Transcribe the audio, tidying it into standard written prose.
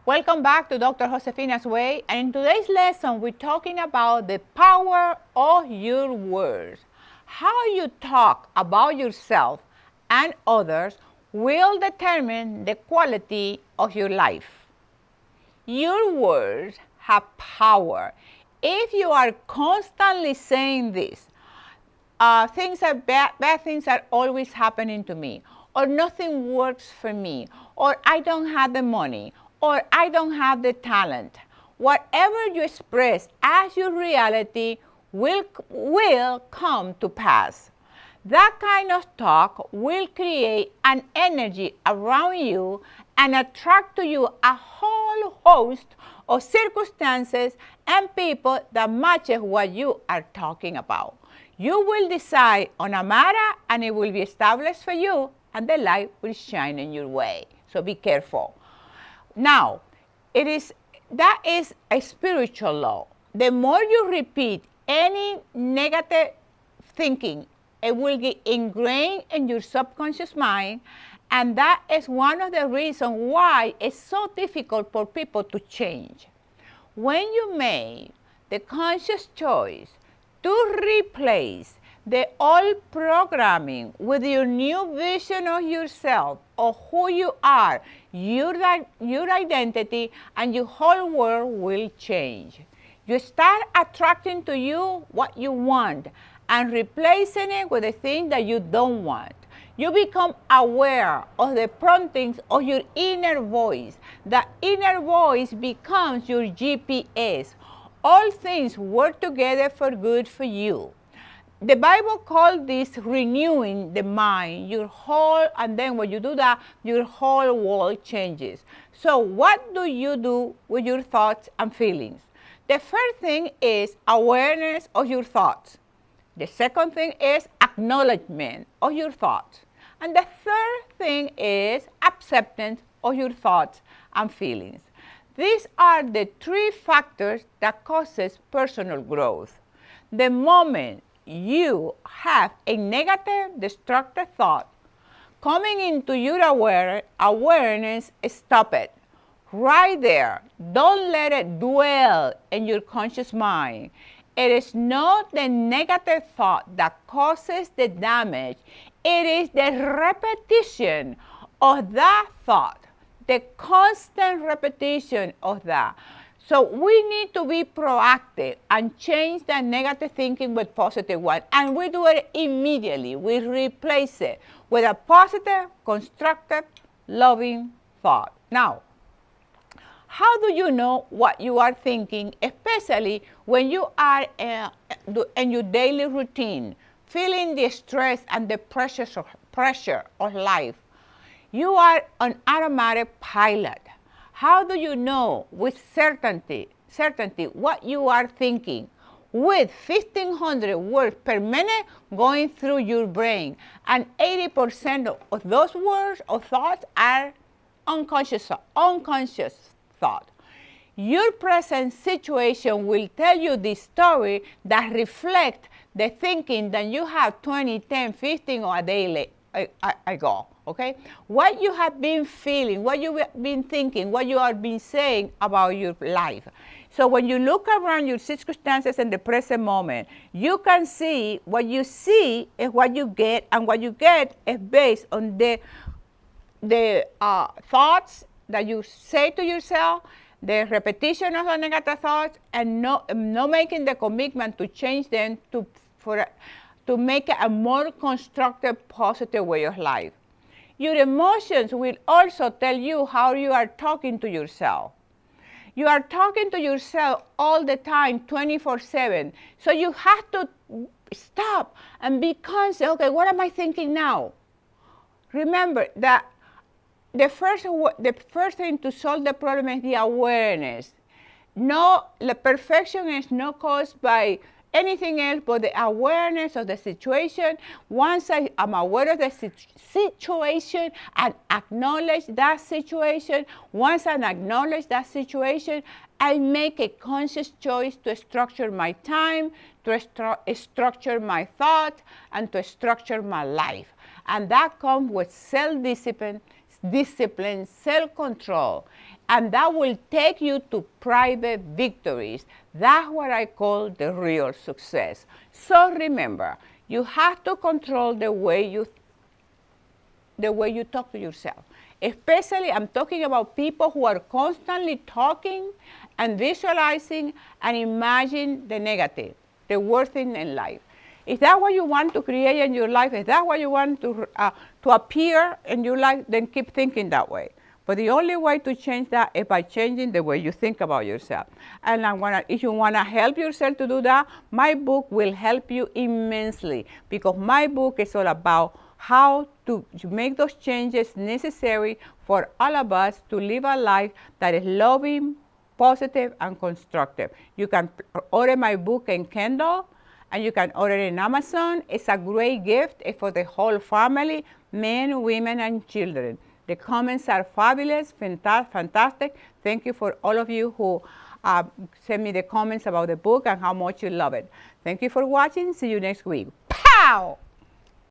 Welcome back to Dr. Josefina's Way, and in today's lesson we're talking about the power of your words. How you talk about yourself and others will determine the quality of your life. Your words have power. If you are constantly saying this, bad things are always happening to me, or nothing works for me, or I don't have the money, or I don't have the talent. Whatever you express as your reality will come to pass. That kind of talk will create an energy around you and attract to you a whole host of circumstances and people that matches what you are talking about. You will decide on a matter and it will be established for you and the light will shine in your way. So be careful. Now, that is a spiritual law. The more you repeat any negative thinking, it will get ingrained in your subconscious mind, and that is one of the reasons why it's so difficult for people to change. When you make the conscious choice to replace the old programming with your new vision of yourself, of who you are, your identity, and your whole world will change. You start attracting to you what you want and replacing it with the thing that you don't want. You become aware of the promptings of your inner voice. The inner voice becomes your GPS. All things work together for good for you. The Bible calls this renewing the mind, and then when you do that, your whole world changes. So what do you do with your thoughts and feelings? The first thing is awareness of your thoughts. The second thing is acknowledgement of your thoughts. And the third thing is acceptance of your thoughts and feelings. These are the three factors that causes personal growth. The moment you have a negative, destructive thought coming into your awareness, stop it. Right there. Don't let it dwell in your conscious mind. It is not the negative thought that causes the damage. It is the repetition of that thought, the constant repetition of that. So we need to be proactive and change that negative thinking with positive one. And we do it immediately. We replace it with a positive, constructive, loving thought. Now, how do you know what you are thinking, especially when you are in your daily routine, feeling the stress and the pressure of life? You are an automatic pilot. How do you know with certainty what you are thinking? With 1,500 words per minute going through your brain, and 80% of those words or thoughts are unconscious thought. Your present situation will tell you the story that reflects the thinking that you have 20, 10, 15 or a day ago. Okay? What you have been feeling, what you have been thinking, what you have been saying about your life. So when you look around your circumstances in the present moment, you can see what you see is what you get, and what you get is based on the thoughts that you say to yourself, the repetition of the negative thoughts, and not making the commitment to change them to make it a more constructive, positive way of life. Your emotions will also tell you how you are talking to yourself. You are talking to yourself all the time, 24/7. So you have to stop and be conscious. Okay, what am I thinking now? Remember that the first thing to solve the problem is the awareness. No, the perfection is not caused by anything else but the awareness of the situation. Once I am aware of the situation and acknowledge that situation, once I acknowledge that situation, I make a conscious choice to structure my time, to structure my thoughts, and to structure my life. And that comes with self-discipline, discipline, self-control, and that will take you to private victories. That's what I call the real success. So remember, you have to control the way you talk to yourself. Especially, I'm talking about people who are constantly talking and visualizing and imagining the negative, the worst thing in life. Is that what you want to create in your life? Is that what you want to appear in your life? Then keep thinking that way. But the only way to change that is by changing the way you think about yourself. And if you want to help yourself to do that, my book will help you immensely, because my book is all about how to make those changes necessary for all of us to live a life that is loving, positive, and constructive. You can order my book in Kindle, and you can order it in Amazon. It's a great gift. It's for the whole family, men, women, and children. The comments are fabulous, fantastic. Thank you for all of you who send me the comments about the book and how much you love it. Thank you for watching. See you next week. Pow!